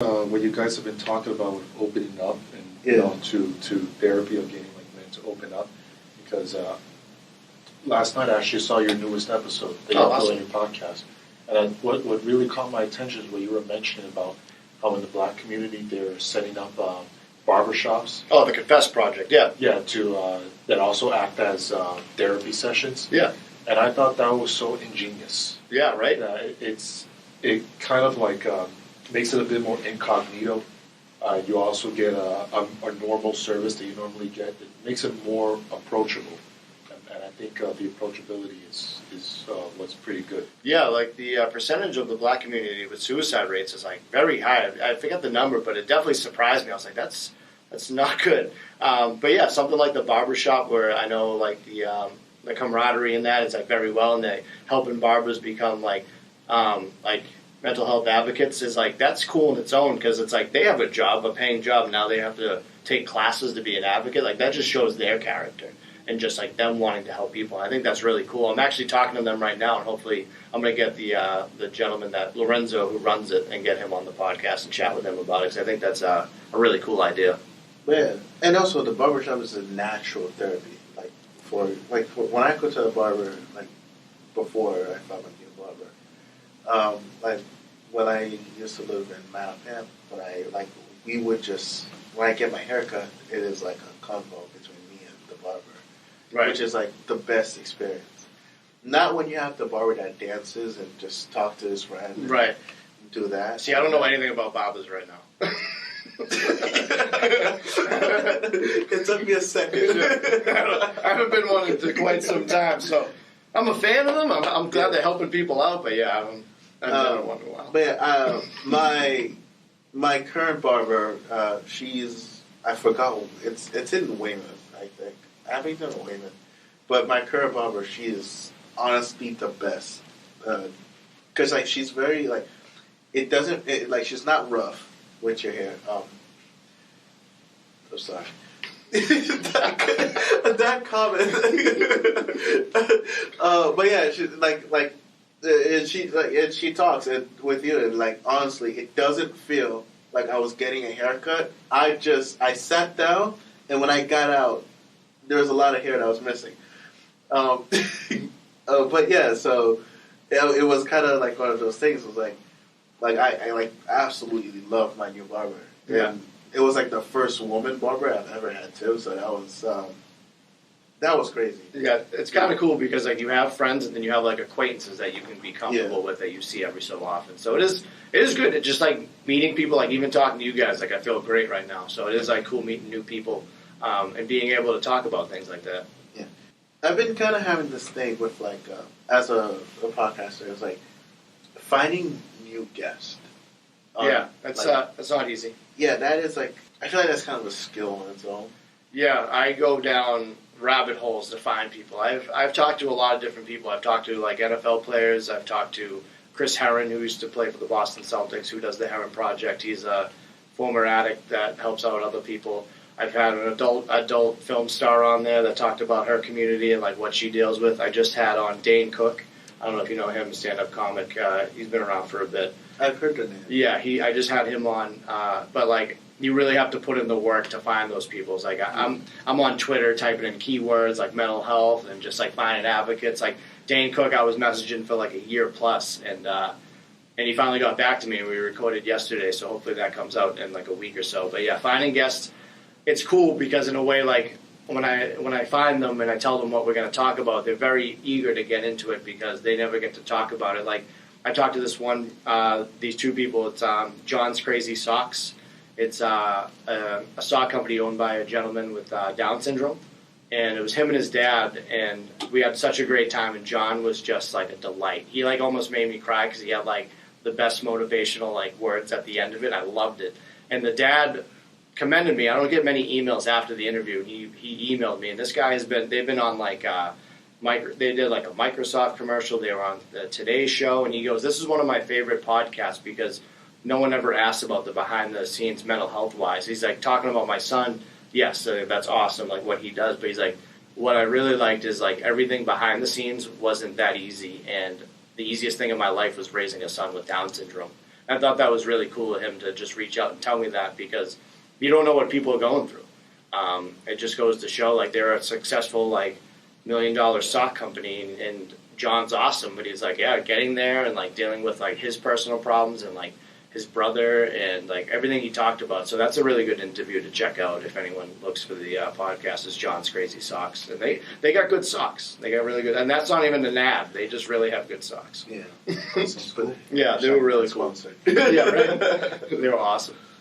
What you guys have been talking about with opening up and to therapy of getting like men to open up because last night I actually saw your newest episode that you uploaded on your podcast, and what really caught my attention is what you were mentioning about how in the black community they're setting up barber shops. Oh, the Confess Project, yeah. Yeah, to that also act as therapy sessions. Yeah. And I thought that was so ingenious. Yeah, right? It kind of like makes it a bit more incognito. You also get a normal service that you normally get. It makes it more approachable. And I think the approachability is what's pretty good. Yeah, like the percentage of the black community with suicide rates is like very high. I forget the number, but it definitely surprised me. I was like, that's not good. But yeah, something like the barbershop where I know like the camaraderie in that is like very well, and they helping barbers become like mental health advocates is like that's cool in its own because it's like they have a job, a paying job, and now they have to take classes to be an advocate. Like that just shows their character and just like them wanting to help people. I think that's really cool. I'm actually talking to them right now, and hopefully I'm going to get the gentleman that Lorenzo who runs it and get him on the podcast and chat with him about it because I think that's a really cool idea. Yeah, and also the barbershop is a natural therapy. For when I go to a barber, like before I found my new barber, like when I used to live in Mattapan, we would just when I get my haircut, it is like a convo between me and the barber, right? Which is like the best experience. Not when you have the barber that dances and just talk to his friend, right? And do that. See, I don't know anything about barbers right now. It took me a second. I haven't been one in quite some time, so I'm a fan of them. I'm glad they're helping people out, but yeah, I haven't done one in a while. But yeah, my current barber, I forgot, it's in Weymouth, I think. I haven't done Weymouth. But my current barber, she is honestly the best. Because she's very, she's not rough with your hair. I'm sorry. that comment. But yeah, she talks with you, and like honestly, it doesn't feel like I was getting a haircut. I sat down, and when I got out, there was a lot of hair that I was missing. But yeah, so it was kind of like one of those things. It was like I absolutely love my new barber. Yeah. And it was like the first woman barber I've ever had too, so that was crazy. Yeah, it's kind of cool because like you have friends and then you have like acquaintances that you can be comfortable with that you see every so often. So it is good. It's just like meeting people, like even talking to you guys, like I feel great right now. So it is like cool meeting new people and being able to talk about things like that. Yeah, I've been kind of having this thing with like as a podcaster, it's like finding new guests. Yeah, that's not easy. Yeah, that is like, I feel like that's kind of a skill on its own. Yeah, I go down rabbit holes to find people. I've talked to a lot of different people. I've talked to like NFL players. I've talked to Chris Herron, who used to play for the Boston Celtics, who does the Herron Project. He's a former addict that helps out other people. I've had an adult film star on there that talked about her community and like what she deals with. I just had on Dane Cook. I don't know if you know him, stand-up comic. He's been around for a bit. I've heard the name. Yeah, I just had him on, but like you really have to put in the work to find those people. It's like I'm on Twitter typing in keywords like mental health and just like finding advocates. Like Dane Cook, I was messaging for like a year plus, and he finally got back to me. And we recorded yesterday, so hopefully that comes out in like a week or so. But yeah, finding guests, it's cool because in a way like when I find them and I tell them what we're going to talk about, they're very eager to get into it because they never get to talk about it. Like I talked to these two people. It's John's Crazy Socks. It's a sock company owned by a gentleman with Down syndrome, and it was him and his dad, and we had such a great time. And John was just like a delight. He like almost made me cry because he had like the best motivational like words at the end of it. I loved it, and the dad commended me. I don't get many emails after the interview. He emailed me, and this guy they've been on like. They did like a Microsoft commercial. They were on the Today Show, and he goes, "This is one of my favorite podcasts because no one ever asks about the behind the scenes mental health wise." He's like talking about my son. Yes, that's awesome, like what he does. But he's like, what I really liked is like everything behind the scenes wasn't that easy, and the easiest thing in my life was raising a son with Down syndrome. I thought that was really cool of him to just reach out and tell me that, because you don't know what people are going through. It just goes to show, like, they're a successful, like, $1 million sock company, and John's awesome, but he's like, yeah, getting there and, like, dealing with, like, his personal problems and, like, his brother and, like, everything he talked about. So that's a really good interview to check out if anyone looks for the podcast. Is John's Crazy Socks. And they got good socks. They got really good. And that's not even an ad. They just really have good socks. Yeah. Yeah, they were really cool. Yeah, right? They were awesome.